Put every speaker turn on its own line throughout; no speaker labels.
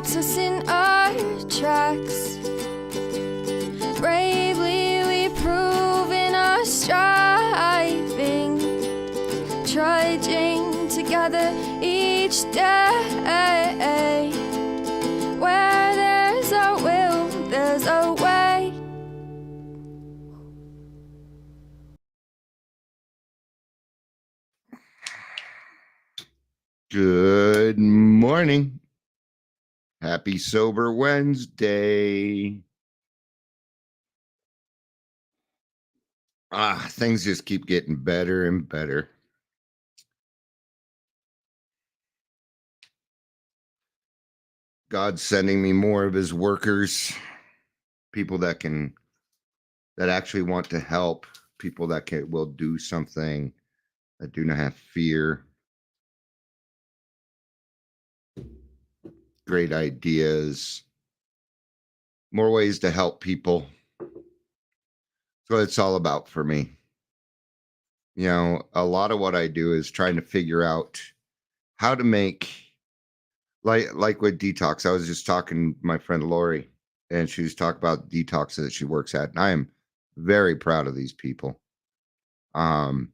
stops us in our tracks. Bravely we prove in our striving, trudging together each day. Where there's a will, there's a way.
Good morning. Happy Sober Wednesday. Things just keep getting better and better. God's sending me more of his workers, people that actually want to help, people that will do something, that do not have fear. Great ideas, more ways to help people. That's what it's all about for me. You know, a lot of what I do is trying to figure out how to make, like with detox. I was just talking to my friend Lori, and she was talking about detox that she works at, and I am very proud of these people. You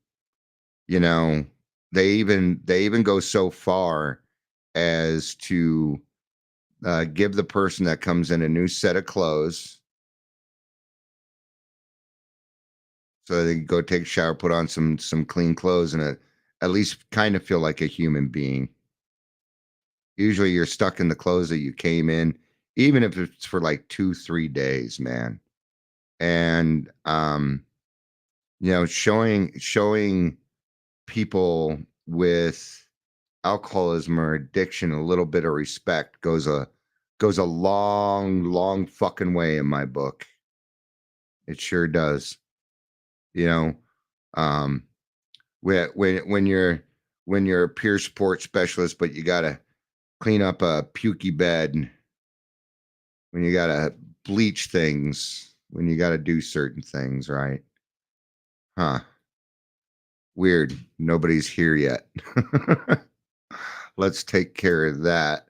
know, they even go so far as to give the person that comes in a new set of clothes, so they can go take a shower, put on some clean clothes, and at least kind of feel like a human being. Usually you're stuck in the clothes that you came in, even if it's for like 2-3 days, man. And you know, showing people with alcoholism or addiction a little bit of respect goes a long fucking way in my book. It sure does. You know, when you're a peer support specialist, but you gotta clean up a pukey bed, when you gotta bleach things, when you gotta do certain things, right? Huh. Weird. Nobody's here yet. Let's take care of that.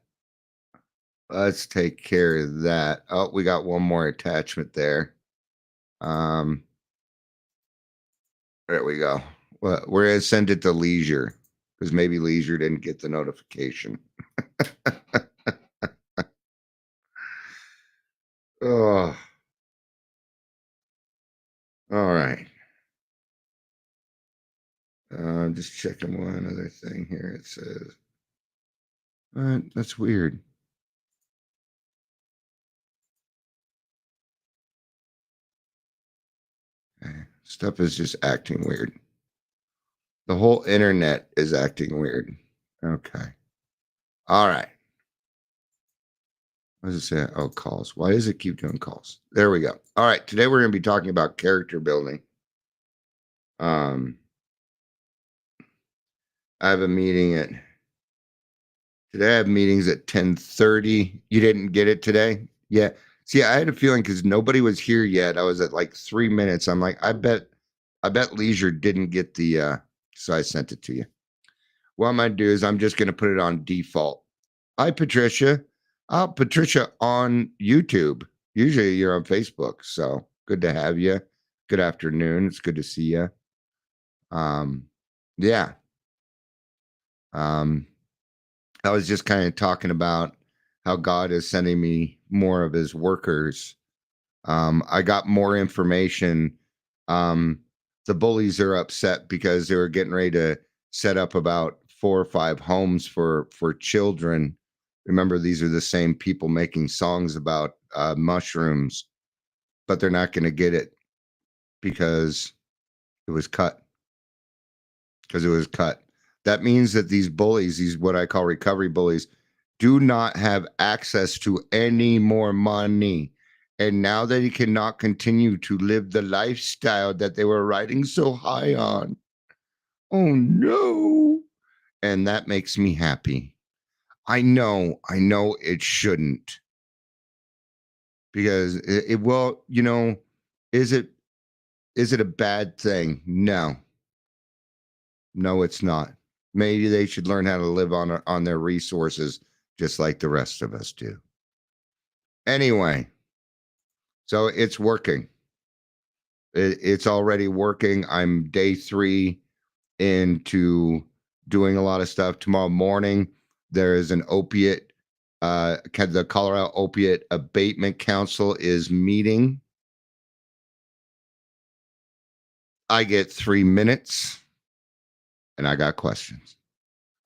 Let's take care of that. Oh, we got one more attachment there. There we go. Well, we're gonna send it to Leisure, because maybe Leisure didn't get the notification. Oh, all right. Just checking one other thing here. It says, that's weird. Stuff is just acting weird. The whole internet is acting weird. Okay. All right. What does it say? Oh, calls. Why does it keep doing calls? There we go. All right. Today we're going to be talking about character building. I have a meeting today I have meetings at 10:30. You didn't get it today? Yeah. See, I had a feeling because nobody was here yet. I was at like 3 minutes. I'm like, I bet Leisure didn't get the so I sent it to you. What I'm gonna do is I'm just gonna put it on default. Hi, Patricia. Patricia on YouTube. Usually you're on Facebook, so good to have you. Good afternoon. It's good to see you. Yeah. I was just kind of talking about how God is sending me more of his workers. I got more information. The bullies are upset because they were getting ready to set up about 4 or 5 homes for children. Remember, these are the same people making songs about mushrooms, but they're not going to get it because it was cut. That means that these bullies, these what I call recovery bullies, do not have access to any more money. And now they cannot continue to live the lifestyle that they were riding so high on. Oh no. And that makes me happy. I know it shouldn't. Because it will, you know, is it a bad thing? No. No, it's not. Maybe they should learn how to live on their resources just like the rest of us do. Anyway, so it's working. It's already working. I'm day 3 into doing a lot of stuff. Tomorrow morning, there is an opiate. The Colorado Opiate Abatement Council is meeting. I get 3 minutes, and I got questions.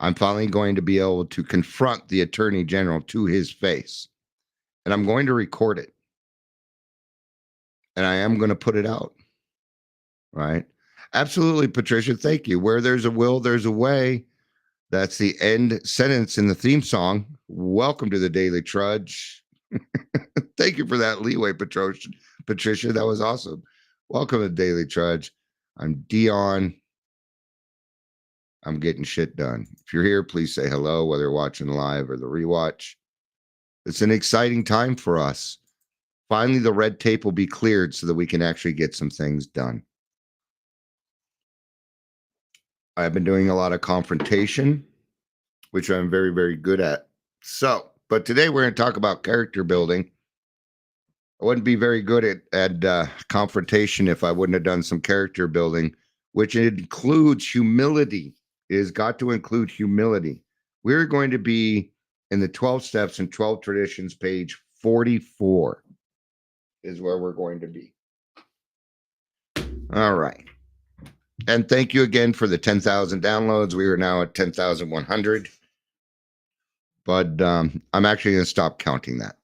I'm finally going to be able to confront the Attorney General to his face, and I'm going to record it, and I am going to put it out. Right? Absolutely, Patricia. Thank you. Where there's a will, there's a way. That's the end sentence in the theme song. Welcome to the Daily Trudge. Thank you for that leeway, Patricia. That was awesome. Welcome to the Daily Trudge. I'm Dion. I'm getting shit done. If you're here, please say hello, whether you're watching live or the rewatch. It's an exciting time for us. Finally, the red tape will be cleared so that we can actually get some things done. I've been doing a lot of confrontation, which I'm very, very good at. But today we're going to talk about character building. I wouldn't be very good at confrontation if I wouldn't have done some character building, which includes humility. It has got to include humility. We're going to be in the 12 Steps and 12 Traditions, page 44 is where we're going to be. All right. And thank you again for the 10,000 downloads. We are now at 10,100. But I'm actually going to stop counting that.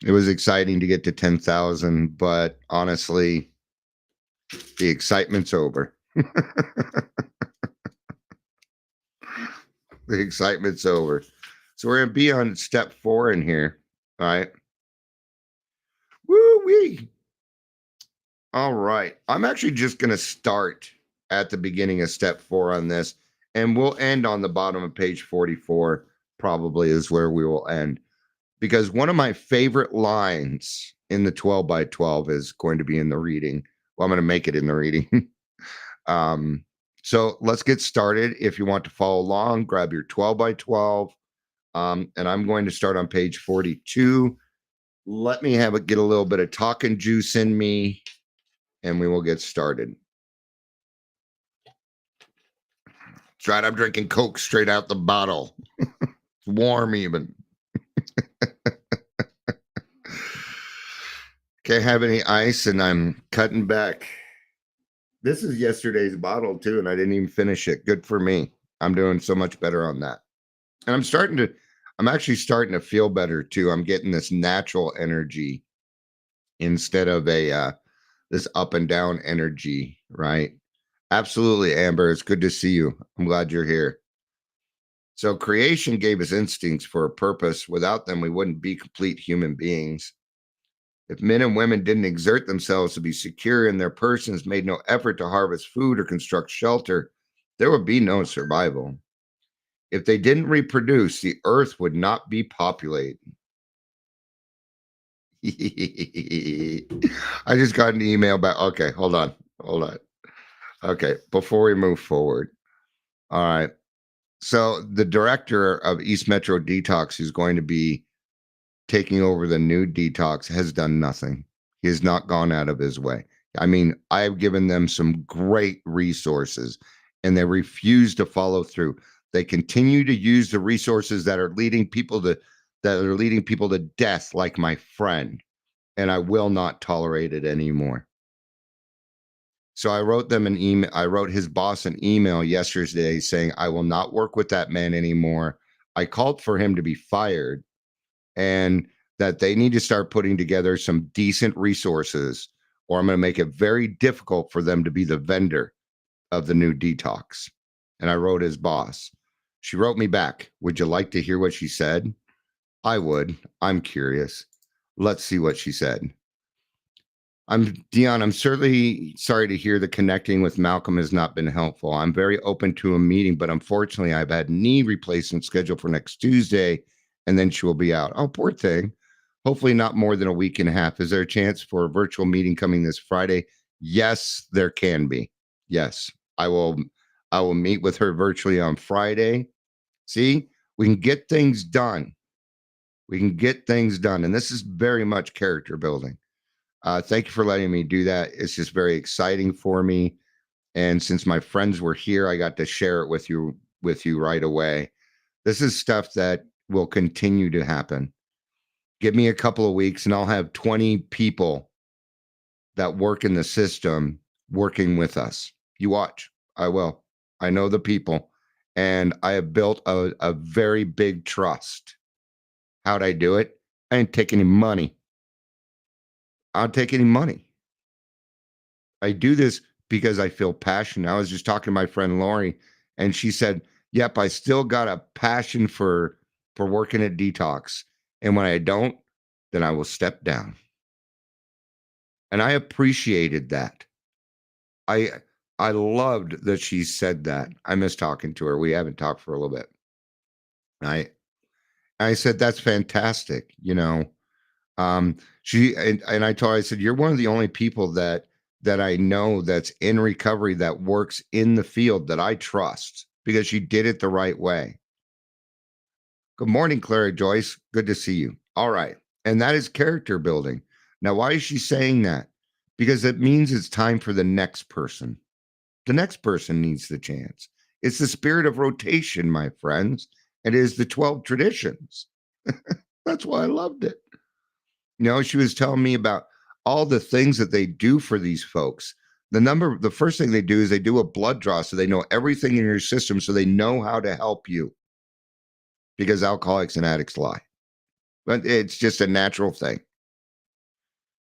It was exciting to get to 10,000, but honestly, the excitement's over. The excitement's over. So we're going to be on step 4 in here. All right. Woo-wee. All right. I'm actually just going to start at the beginning of step 4 on this, and we'll end on the bottom of page 44, probably is where we will end. Because one of my favorite lines in the 12 by 12 is going to be in the reading. Well, I'm going to make it in the reading. So let's get started. If you want to follow along, grab your 12 by 12. And I'm going to start on page 42. Let me get a little bit of talking juice in me, and we will get started. That's right. I'm drinking Coke straight out the bottle. Warm even. Can't have any ice, and I'm cutting back. This is yesterday's bottle too, and I didn't even finish it. Good for me. I'm doing so much better on that. And I'm actually starting to feel better too. I'm getting this natural energy instead of this up and down energy, right? Absolutely, Amber. It's good to see you. I'm glad you're here. So creation gave us instincts for a purpose. Without them, we wouldn't be complete human beings. If men and women didn't exert themselves to be secure in their persons, made no effort to harvest food or construct shelter, there would be no survival. If they didn't reproduce, the earth would not be populated. I just got an email back. Okay, hold on. Okay, before we move forward. All right. So the director of East Metro Detox, who's going to be taking over the new detox, has done nothing. He has not gone out of his way. I mean, I've given them some great resources, and they refuse to follow through. They continue to use the resources that are leading people to death, like my friend, and I will not tolerate it anymore. So I wrote them an email. I wrote his boss an email yesterday saying, I will not work with that man anymore. I called for him to be fired, and that they need to start putting together some decent resources, or I'm going to make it very difficult for them to be the vendor of the new detox. And I wrote his boss. She wrote me back. Would you like to hear what she said? I would. I'm curious. Let's see what she said. Dion, I'm certainly sorry to hear the connecting with Malcolm has not been helpful. I'm very open to a meeting, but unfortunately I've had knee replacement scheduled for next Tuesday, and then she will be out. Oh, poor thing. Hopefully not more than a week and a half. Is there a chance for a virtual meeting coming this Friday? Yes, there can be. Yes, I will meet with her virtually on Friday. See, we can get things done. We can get things done. And this is very much character building. Thank you for letting me do that. It's just very exciting for me. And since my friends were here, I got to share it with you right away. This is stuff that will continue to happen. Give me a couple of weeks and I'll have 20 people that work in the system working with us. You watch. I will. I know the people. And I have built a very big trust. How'd I do it? I didn't take any money. I don't take any money. I do this because I feel passionate. I was just talking to my friend Lori, and she said, yep, I still got a passion for working at Detox. And when I don't, then I will step down. And I appreciated that. I loved that she said that. I miss talking to her. We haven't talked for a little bit. I said, that's fantastic. You know, she, and I told her, I said, you're one of the only people that I know that's in recovery that works in the field that I trust because she did it the right way. Good morning, Clara Joyce. Good to see you. All right. And that is character building. Now, why is she saying that? Because it means it's time for the next person. The next person needs the chance. It's the spirit of rotation, my friends. It is the 12 traditions. That's why I loved it. You know, she was telling me about all the things that they do for these folks. The first thing they do is they do a blood draw so they know everything in your system so they know how to help you. Because alcoholics and addicts lie. But it's just a natural thing.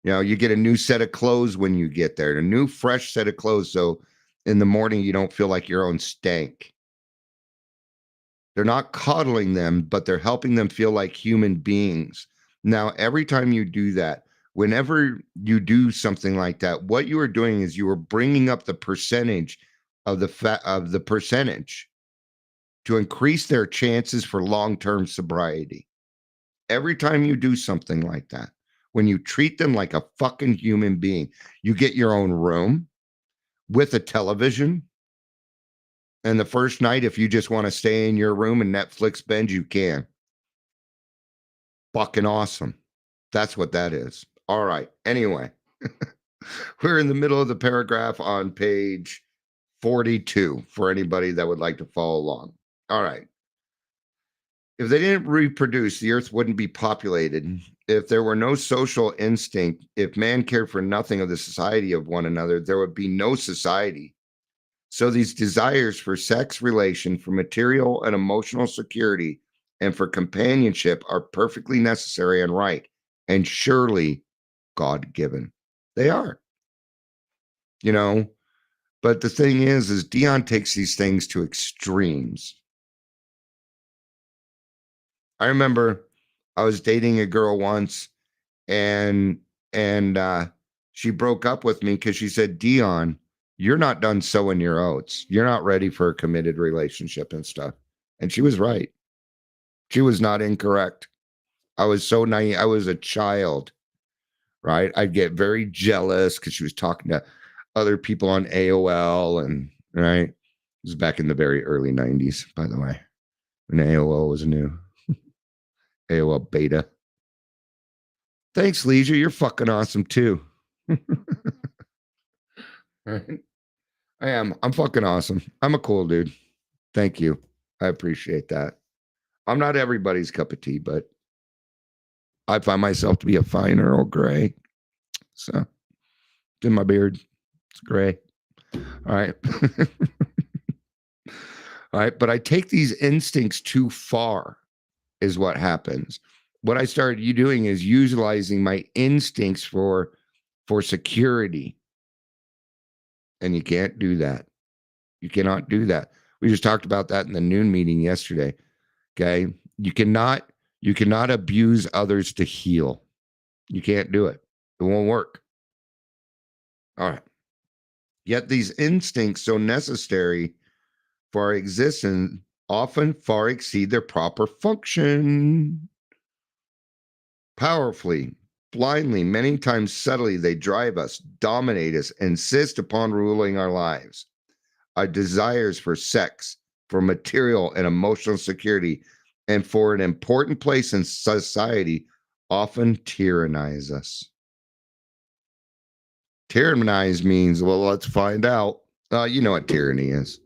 You know, you get a new set of clothes when you get there, a new fresh set of clothes. So in the morning, you don't feel like your own stank. They're not coddling them, but they're helping them feel like human beings. Now, every time you do that, whenever you do something like that, what you are doing is you are bringing up the percentage of the percentage to increase their chances for long-term sobriety. Every time you do something like that, when you treat them like a fucking human being, you get your own room with a television. And the first night, if you just want to stay in your room and Netflix binge, you can. Fucking awesome. That's what that is. All right. Anyway, we're in the middle of the paragraph on page 42 for anybody that would like to follow along. All right. If they didn't reproduce, the earth wouldn't be populated. If there were no social instinct, if man cared for nothing of the society of one another, there would be no society. So these desires for sex relation, for material and emotional security, and for companionship are perfectly necessary and right, and surely God-given. They are. You know, but the thing is Dion takes these things to extremes. I remember I was dating a girl once and she broke up with me because she said, Dion, you're not done sowing your oats. You're not ready for a committed relationship and stuff. And she was right. She was not incorrect. I was so naive. I was a child, right? I'd get very jealous because she was talking to other people on AOL and, right? It was back in the very early 90s, by the way, when AOL was new. AOL beta. Thanks, Leisure. You're fucking awesome too. Right? I am. I'm fucking awesome. I'm a cool dude. Thank you. I appreciate that. I'm not everybody's cup of tea, but I find myself to be a fine Earl Grey. So it's in my beard. It's gray. All right. All right. But I take these instincts too far. Is what happens. What I started doing is utilizing my instincts for security. And you can't do that. You cannot do that. We just talked about that in the noon meeting yesterday. Okay. You cannot abuse others to heal. You can't do it. It won't work. All right. Yet these instincts so necessary for our existence often far exceed their proper function. Powerfully, blindly, many times subtly, they drive us, dominate us, insist upon ruling our lives. Our desires for sex, for material and emotional security, and for an important place in society often tyrannize us. Tyrannize means, well, let's find out. You know what tyranny is.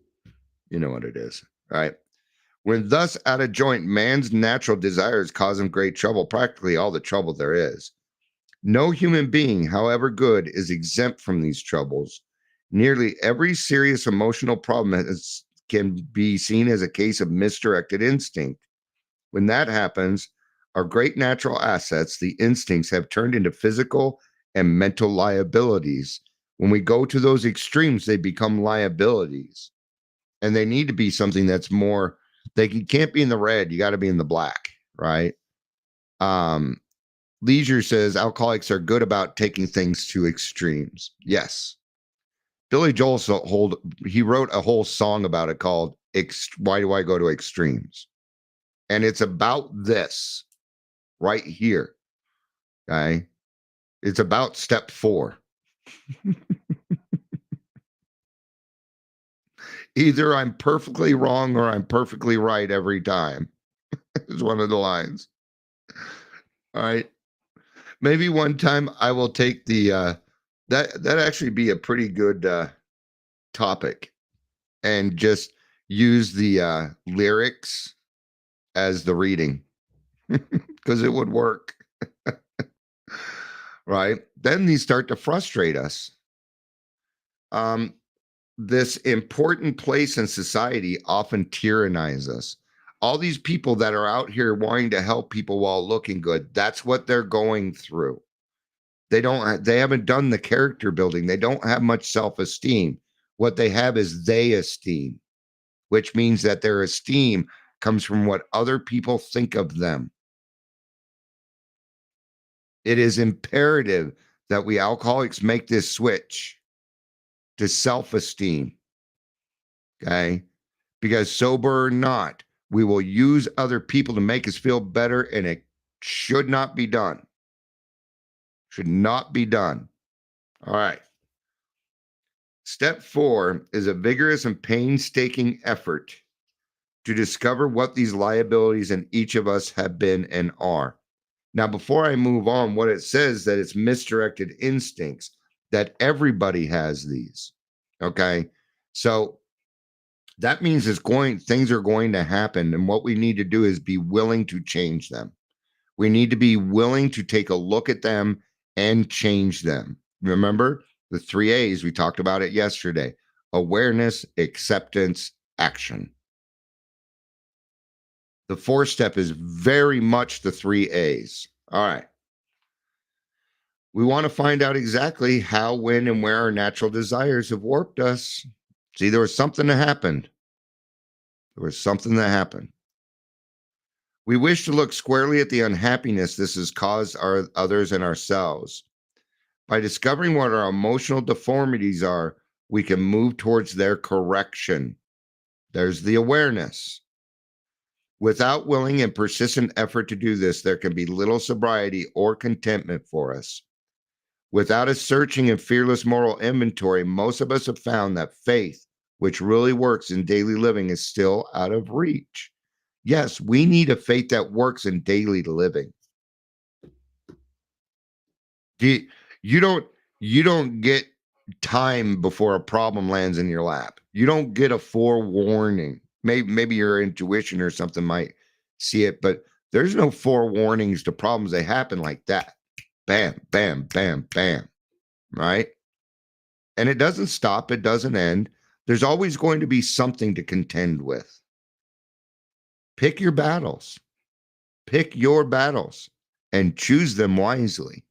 You know what it is, right? When thus out of joint, man's natural desires cause him great trouble, practically all the trouble there is. No human being, however good, is exempt from these troubles. Nearly every serious emotional problem can be seen as a case of misdirected instinct. When that happens, our great natural assets, the instincts, have turned into physical and mental liabilities. When we go to those extremes, they become liabilities. And they need to be something that's more, can't be in the red, you got to be in the black, right? Leisure says alcoholics are good about taking things to extremes. Yes. Billy Joel he wrote a whole song about it called Why Do I Go to Extremes? And it's about this right here. Okay. It's about step 4. Either I'm perfectly wrong or I'm perfectly right every time. Is one of the lines. All right. Maybe one time I will take the that actually be a pretty good topic, and just use the lyrics as the reading, because it would work. Right? Then these start to frustrate us. This important place in society often tyrannize us. All these people that are out here wanting to help people while looking good, that's what they're going through. They haven't done the character building. They don't have much self-esteem. What they have is they esteem, which means that their esteem comes from what other people think of them. It is imperative that we alcoholics make this switch to self-esteem. Okay? Because sober or not, we will use other people to make us feel better, and it should not be done. Should not be done. All right. Step 4 is a vigorous and painstaking effort to discover what these liabilities in each of us have been and are. Now, before I move on, what it says that it's misdirected instincts, that everybody has these. Okay. So that means things are going to happen. And what we need to do is be willing to change them. We need to be willing to take a look at them and change them. Remember the 3 A's, we talked about it yesterday: awareness, acceptance, action. The 4th step is very much the 3 A's. All right. We want to find out exactly how, when, and where our natural desires have warped us. See, there was something that happened. There was something that happened. We wish to look squarely at the unhappiness this has caused our others and ourselves. By discovering what our emotional deformities are, we can move towards their correction. There's the awareness. Without willing and persistent effort to do this, there can be little sobriety or contentment for us. Without a searching and fearless moral inventory, most of us have found that faith, which really works in daily living, is still out of reach. Yes, we need a faith that works in daily living. You don't get time before a problem lands in your lap. You don't get a forewarning. Maybe your intuition or something might see it, but there's no forewarnings to problems. They happen like that. Bam, bam, bam, bam. Right? And it doesn't stop. It doesn't end. There's always going to be something to contend with. Pick your battles. Pick your battles and choose them wisely.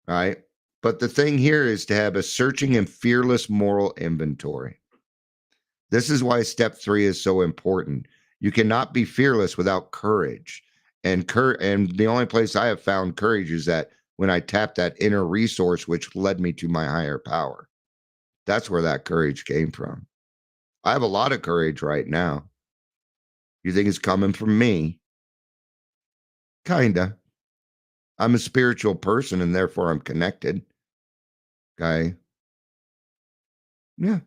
Right? But the thing here is to have a searching and fearless moral inventory. This is why step 3 is so important. You cannot be fearless without courage. And the only place I have found courage is that when I tap that inner resource, which led me to my higher power. That's where that courage came from. I have a lot of courage right now. You think it's coming from me? Kinda. I'm a spiritual person, and therefore I'm connected. Okay. Yeah.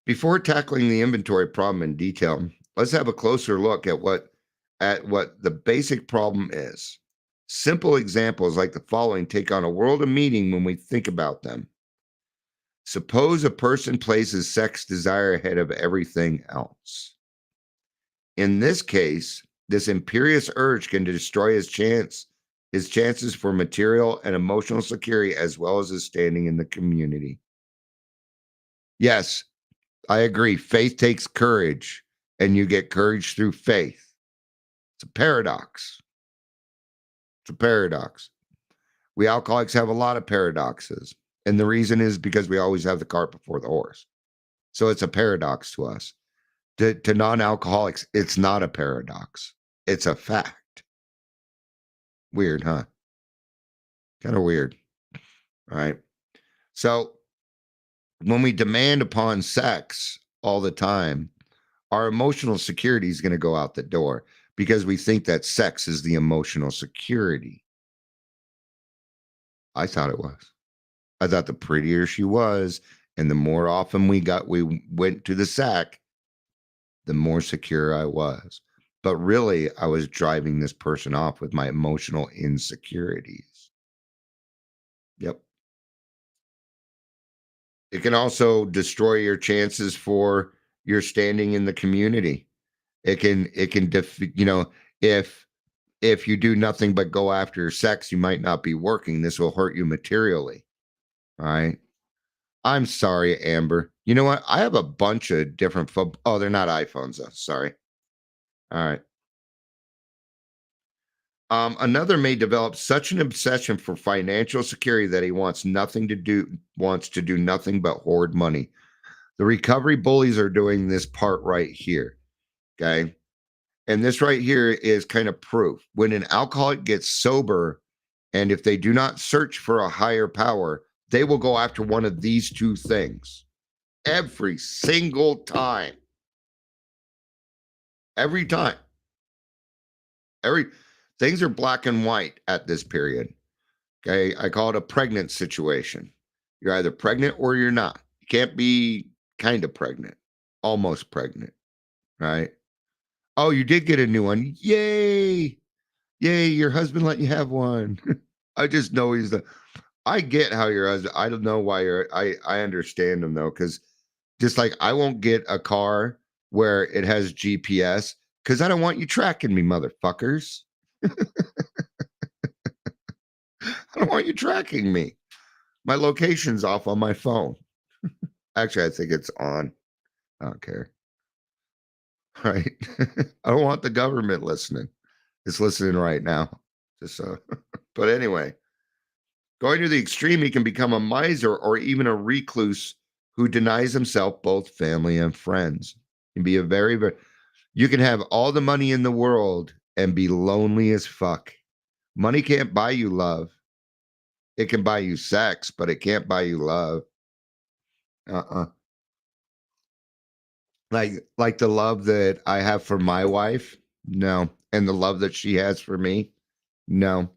Before tackling the inventory problem in detail, let's have a closer look at what the basic problem is. Simple examples like the following take on a world of meaning when we think about them. Suppose a person places sex desire ahead of everything else. In this case, this imperious urge can destroy his chances for material and emotional security as well as his standing in the community. Yes, I agree. Faith takes courage, and you get courage through faith. It's a paradox. It's a paradox. We alcoholics have a lot of paradoxes. And the reason is because we always have the cart before the horse. So it's a paradox to us. To non-alcoholics, it's not a paradox. It's a fact. Weird, huh? Kind of weird. All right. So when we demand upon sex all the time, our emotional security is going to go out the door because we think that sex is the emotional security. I thought it was. I thought the prettier she was, and the more often we went to the sack, the more secure I was. But really, I was driving this person off with my emotional insecurities. Yep. It can also destroy your chances for your standing in the community. It can if you do nothing but go after sex, you might not be working. This will hurt you materially. All right. I'm sorry, Amber. You know what? I have a bunch of different oh, they're not iPhones though. Sorry. All right. Another may develop such an obsession for financial security that he wants to do nothing but hoard money. The recovery bullies are doing this part right here. Okay. And this right here is kind of proof. When an alcoholic gets sober, and if they do not search for a higher power, they will go after one of these two things every single time. Every time. Things are black and white at this period. Okay. I call it a pregnant situation. You're either pregnant or you're not. You can't be kind of pregnant, almost pregnant, right? Oh, you did get a new one. Yay. Yay. Your husband let you have one. I just know I get how your husband, I don't know why I understand him though. Cause just like I won't get a car where it has GPS because I don't want you tracking me, motherfuckers. I don't want you tracking me. My location's off on my phone. Actually, I think it's on. I don't care. Right. I don't want the government listening. It's listening right now. Just but anyway, going to the extreme, he can become a miser or even a recluse who denies himself both family and friends. He can be a very, very, you can have all the money in the world and be lonely as fuck. Money can't buy you love. It can buy you sex, but it can't buy you love. Like the love that I have for my wife, no. And the love that she has for me, no.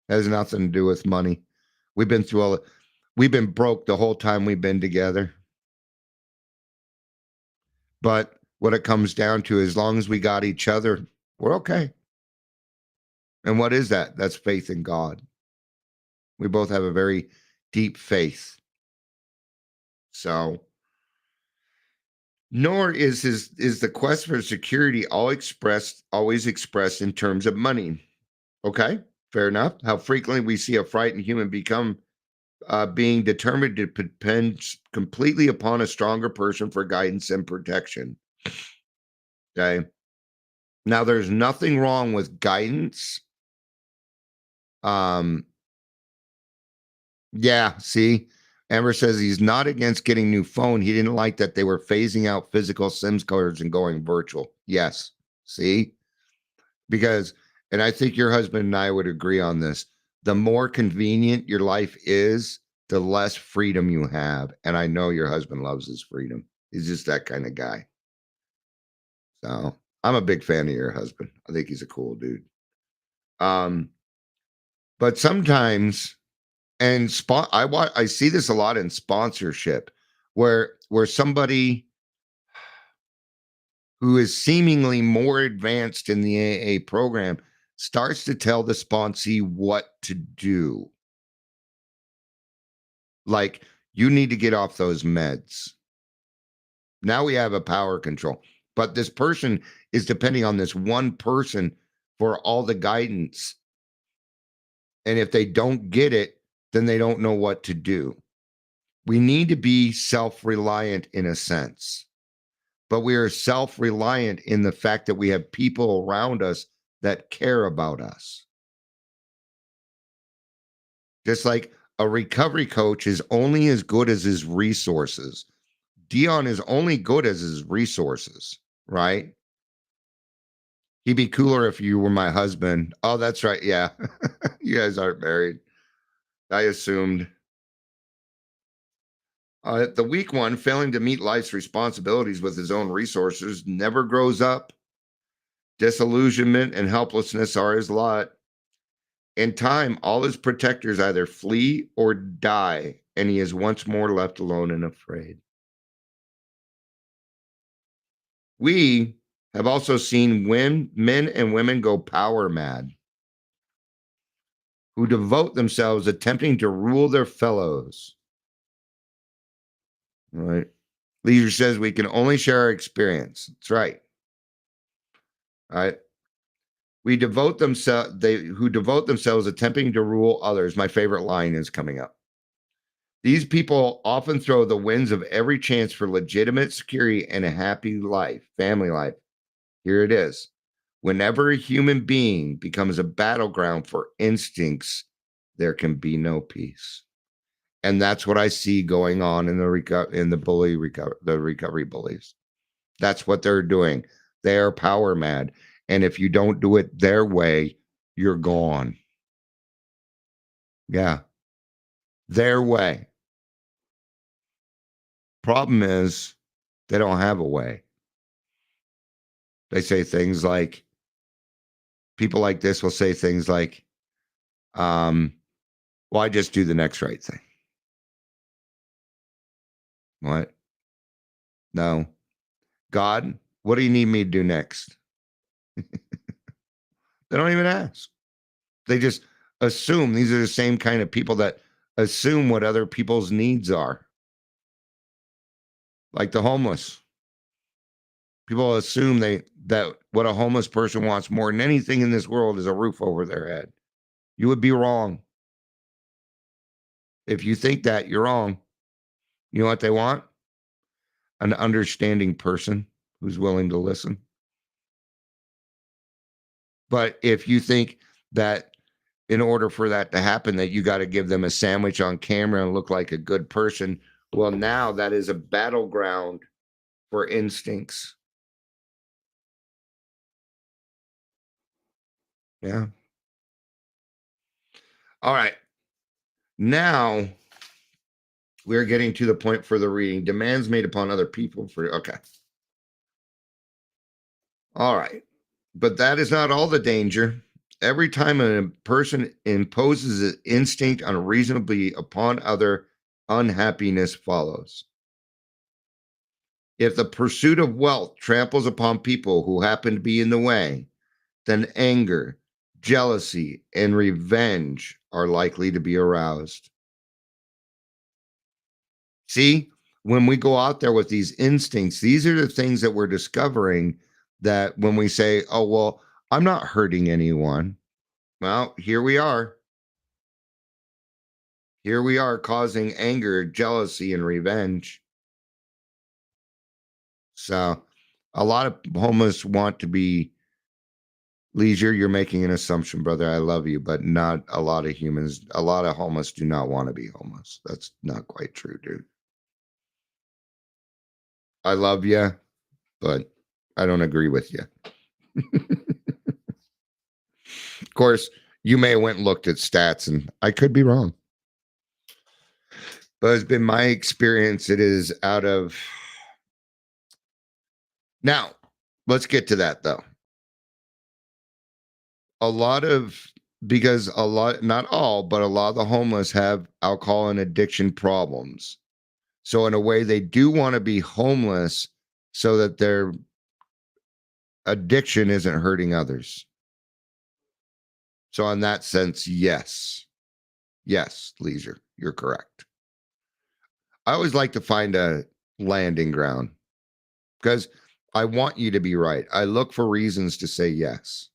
Has nothing to do with money. We've been broke the whole time we've been together. But what it comes down to, as long as we got each other, we're okay. And what is that? That's faith in God. We both have a very deep faith. So, nor is the quest for security always expressed in terms of money. Okay, fair enough. How frequently we see a frightened human become being determined to depend completely upon a stronger person for guidance and protection. Okay. Now, there's nothing wrong with guidance. Yeah, see, Amber says he's not against getting new phone. He didn't like that they were phasing out physical SIM cards and going virtual. Yes, see, because, and I think your husband and I would agree on this. The more convenient your life is, the less freedom you have. And I know your husband loves his freedom. He's just that kind of guy. So I'm a big fan of your husband. I think he's a cool dude. But sometimes, and I see this a lot in sponsorship, where somebody, who is seemingly more advanced in the AA program, starts to tell the sponsee what to do. Like, you need to get off those meds. Now we have a power control. But this person is depending on this one person for all the guidance. And if they don't get it, then they don't know what to do. We need to be self-reliant in a sense. But we are self-reliant in the fact that we have people around us that care about us. Just like a recovery coach is only as good as his resources. Dion is only good as his resources, right? He'd be cooler if you were my husband. Oh, that's right. Yeah. You guys aren't married. I assumed. The weak one, failing to meet life's responsibilities with his own resources, never grows up. Disillusionment and helplessness are his lot. In time, all his protectors either flee or die, and he is once more left alone and afraid. We have also seen men and women go power mad, who devote themselves attempting to rule their fellows. All right. Leisure says we can only share our experience. That's right. All right. Who devote themselves attempting to rule others. My favorite line is coming up. These people often throw the winds of every chance for legitimate security and a happy life, family life. Here it is. Whenever a human being becomes a battleground for instincts, there can be no peace. And that's what I see going on in the recovery bullies. That's what they're doing. They are power mad. And if you don't do it their way, you're gone. Yeah. Their way. Problem is, they don't have a way. They say things like, people like this will say things like, well, I just do the next right thing. What? No. God, what do you need me to do next? They don't even ask. They just assume. These are the same kind of people that assume what other people's needs are. Like the homeless. People assume that what a homeless person wants more than anything in this world is a roof over their head. You would be wrong. If you think that, you're wrong. You know what they want? An understanding person who's willing to listen. But if you think that in order for that to happen, that you got to give them a sandwich on camera and look like a good person, well, now that is a battleground for instincts. Yeah. All right. Now we're getting to the point for the reading. Demands made upon other people for, okay. All right. But that is not all the danger. Every time a person imposes an instinct unreasonably upon other, unhappiness follows. If the pursuit of wealth tramples upon people who happen to be in the way, then anger, jealousy, and revenge are likely to be aroused. See, when we go out there with these instincts, these are the things that we're discovering that when we say, oh, well, I'm not hurting anyone. Well, here we are. Here we are causing anger, jealousy, and revenge. So a lot of homeless want to be leisure. You're making an assumption, brother. I love you, but not a lot of humans. A lot of homeless do not want to be homeless. That's not quite true, dude. I love you, but I don't agree with you. Of course, you may have went and looked at stats, and I could be wrong. But it's been my experience. It is out of... Now, let's get to that, though. Not all, but a lot of the homeless have alcohol and addiction problems. So in a way, they do want to be homeless so that they're addiction isn't hurting others. So in that sense, yes. Yes, Leisure, you're correct. I always like to find a landing ground because I want you to be right. I look for reasons to say yes.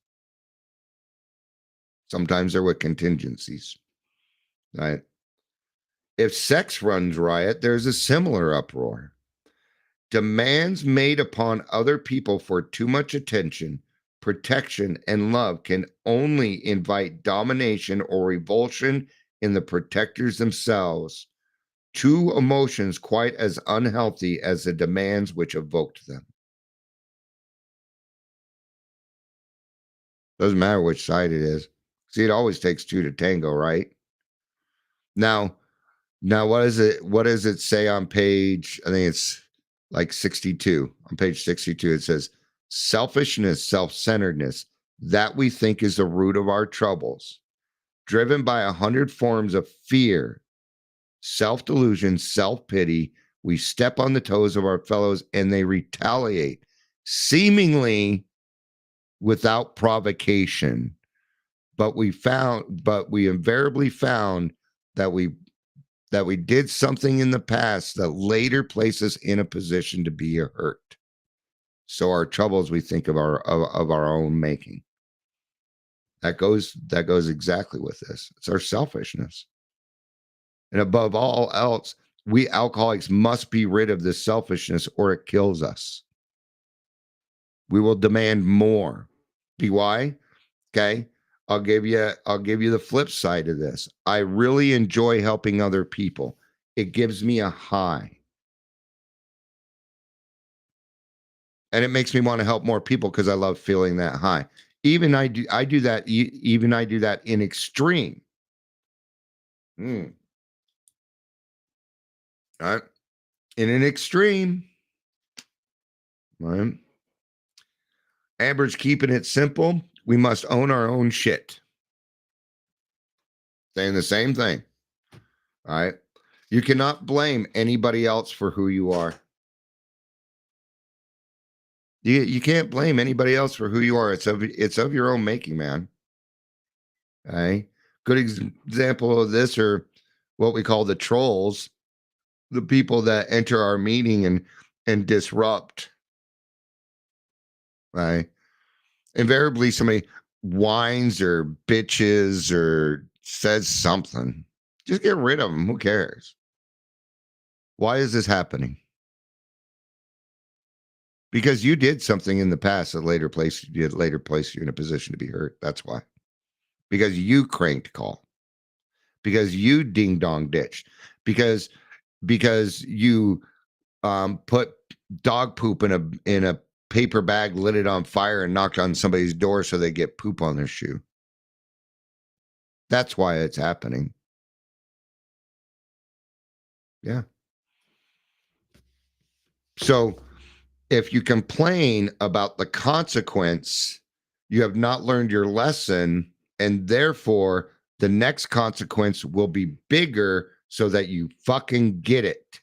Sometimes they're with contingencies, right? If sex runs riot, there's a similar uproar. Demands made upon other people for too much attention, protection, and love can only invite domination or revulsion in the protectors themselves. Two emotions quite as unhealthy as the demands which evoked them. Doesn't matter which side it is. See, it always takes two to tango, right? Now what is it? What does it say on page? I think it's like 62. On page 62, it says, selfishness, self-centeredness, that we think is the root of our troubles, driven by 100 forms of fear, self-delusion, self-pity. We step on the toes of our fellows and they retaliate, seemingly without provocation. But we invariably found that we did something in the past that later places in a position to be hurt. So our troubles we think of our own making. That goes exactly with this. It's our selfishness. And above all else, we alcoholics must be rid of this selfishness or it kills us. We will demand more. Why? Okay. I'll give you the flip side of this. I really enjoy helping other people. It gives me a high. And it makes me want to help more people because I love feeling that high. I do that in extreme. All right. In an extreme. Right. Amber's keeping it simple. We must own our own shit. Saying the same thing. All right. You cannot blame anybody else for who you are. You can't blame anybody else for who you are. It's of your own making, man. Okay. Good example of this are what we call the trolls, the people that enter our meeting and disrupt. Right. Invariably, somebody whines or bitches or says something. Just get rid of them. Who cares? Why is this happening? Because you did something in the past that later placed you in a position to be hurt. That's why. Because you cranked call. Because you ding dong ditched. Because you put dog poop in a paper bag, lit it on fire, and knocked on somebody's door so they get poop on their shoe. That's why it's happening. Yeah. So if you complain about the consequence, you have not learned your lesson, and therefore the next consequence will be bigger so that you fucking get it.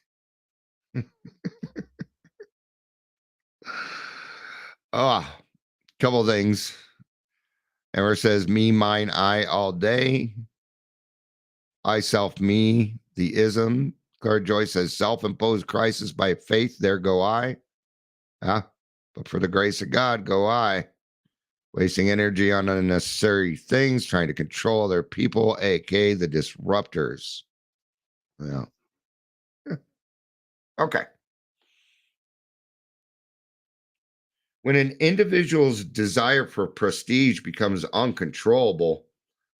Couple things. Emma says, me, mine, I all day. I, self, me, the ism. Claire Joy says, self-imposed crisis by faith, there go I. But for the grace of God, go I. Wasting energy on unnecessary things, trying to control other people, aka the disruptors. Yeah. Okay. When an individual's desire for prestige becomes uncontrollable,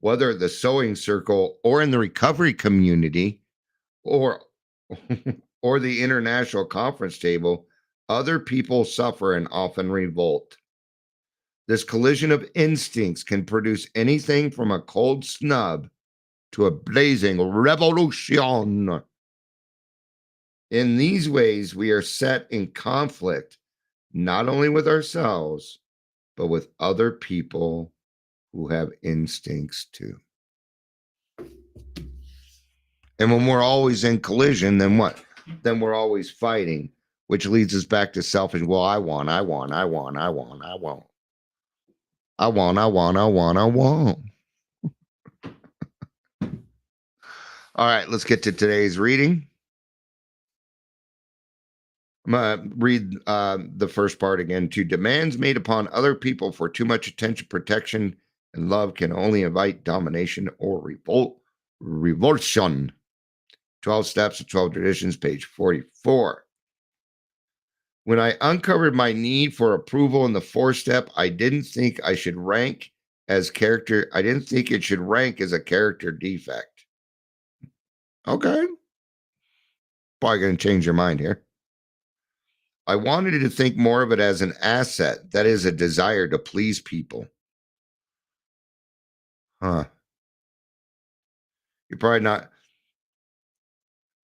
whether at the sewing circle or in the recovery community or the international conference table, other people suffer and often revolt. This collision of instincts can produce anything from a cold snub to a blazing revolution. In these ways, we are set in conflict not only with ourselves, but with other people who have instincts too. And when we're always in collision, then what? Then we're always fighting. which leads us back to selfish. Well, I want. All right, let's get to today's reading. I'm going to read the first part again. To demands made upon other people for too much attention, protection, and love can only invite domination or revulsion. 12 Steps of 12 Traditions, page 44. When I uncovered my need for approval in the 4-step, I didn't think I should rank as character. I didn't think it should rank as a character defect. Okay. Probably going to change your mind here. I wanted to think more of it as an asset, that is, a desire to please people. Huh. You're probably not.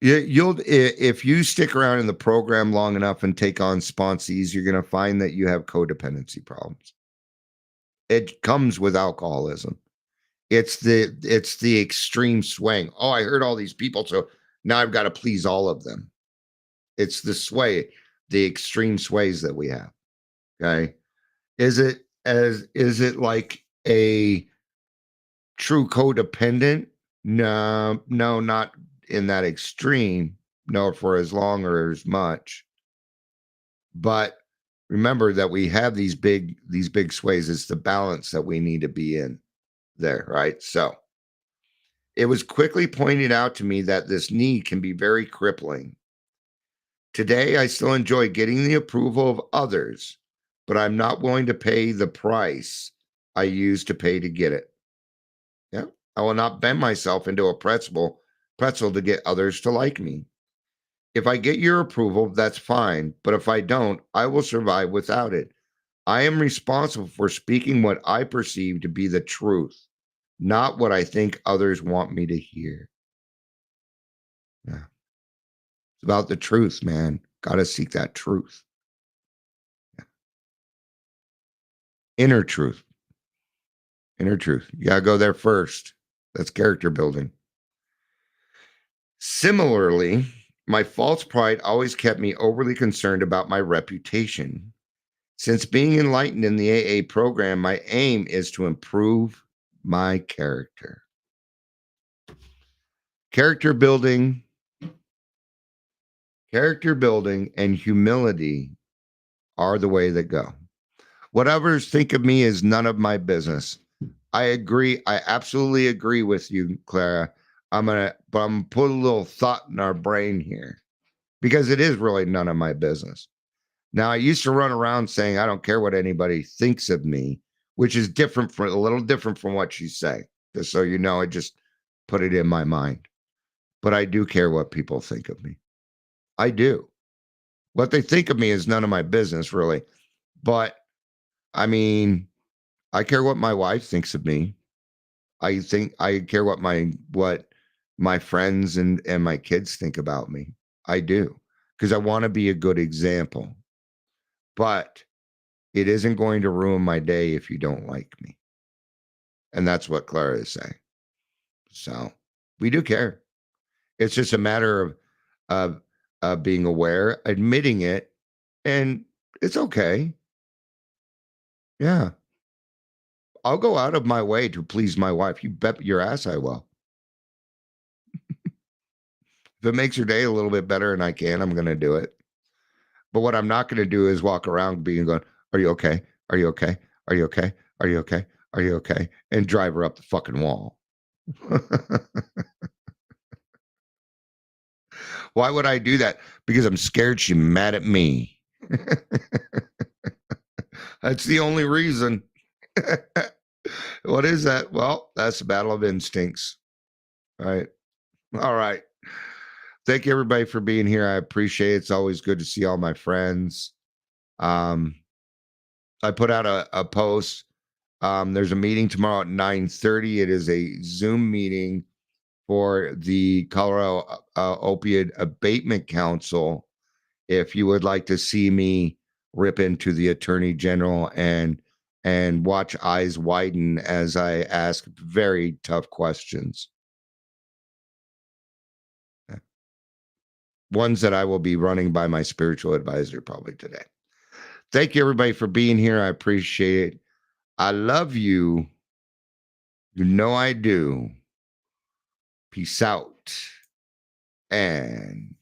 You'll if you stick around in the program long enough and take on sponsees, you're going to find that you have codependency problems. It comes with alcoholism. It's the extreme swing. Oh, I heard all these people, so now I've got to please all of them. It's the sway, the extreme sways that we have. Okay. Is it like a true codependent? No, not in that extreme. No, for as long or as much. But remember that we have these big sways. It's the balance that we need to be in there, right? So it was quickly pointed out to me that this need can be very crippling. Today, I still enjoy getting the approval of others, but I'm not willing to pay the price I used to pay to get it. Yeah, I will not bend myself into a pretzel to get others to like me. If I get your approval, that's fine, but if I don't, I will survive without it. I am responsible for speaking what I perceive to be the truth, not what I think others want me to hear. Yeah. It's about the truth, man. Got to seek that truth. Yeah. Inner truth. You got to go there first. That's character building. Similarly, my false pride always kept me overly concerned about my reputation. Since being enlightened in the AA program, my aim is to improve my character. Character building and humility are the way that go. What others think of me is none of my business. I agree. I absolutely agree with you, Clara. I'm gonna put a little thought in our brain here, because it is really none of my business. Now, I used to run around saying I don't care what anybody thinks of me, which is a little different from what she's saying. Just so you know, I just put it in my mind. But I do care what people think of me. I do. What they think of me is none of my business, really. But I mean, I care what my wife thinks of me. I care what my friends and my kids think about me. I do, because I want to be a good example. But it isn't going to ruin my day if you don't like me. And that's what Clara is saying. So we do care. It's just a matter of being aware, admitting it, and it's okay. Yeah. I'll go out of my way to please my wife. You bet your ass I will. If it makes your day a little bit better and I can, I'm going to do it. But what I'm not going to do is walk around going, are you okay? Are you okay? Are you okay? Are you okay? Are you okay? And drive her up the fucking wall. Why would I do that? Because I'm scared she's mad at me. That's the only reason. What is that? Well, that's the battle of instincts. Right. All right. Thank you, everybody, for being here. I appreciate it. It's always good to see all my friends. I put out a post. There's a meeting tomorrow at 9:30. It is a Zoom meeting for the Colorado Opioid Abatement Council. If you would like to see me rip into the Attorney General and watch eyes widen as I ask very tough questions. ones that I will be running by my spiritual advisor probably today. Thank you, everybody, for being here. I appreciate it. I love you. You know I do. Peace out. And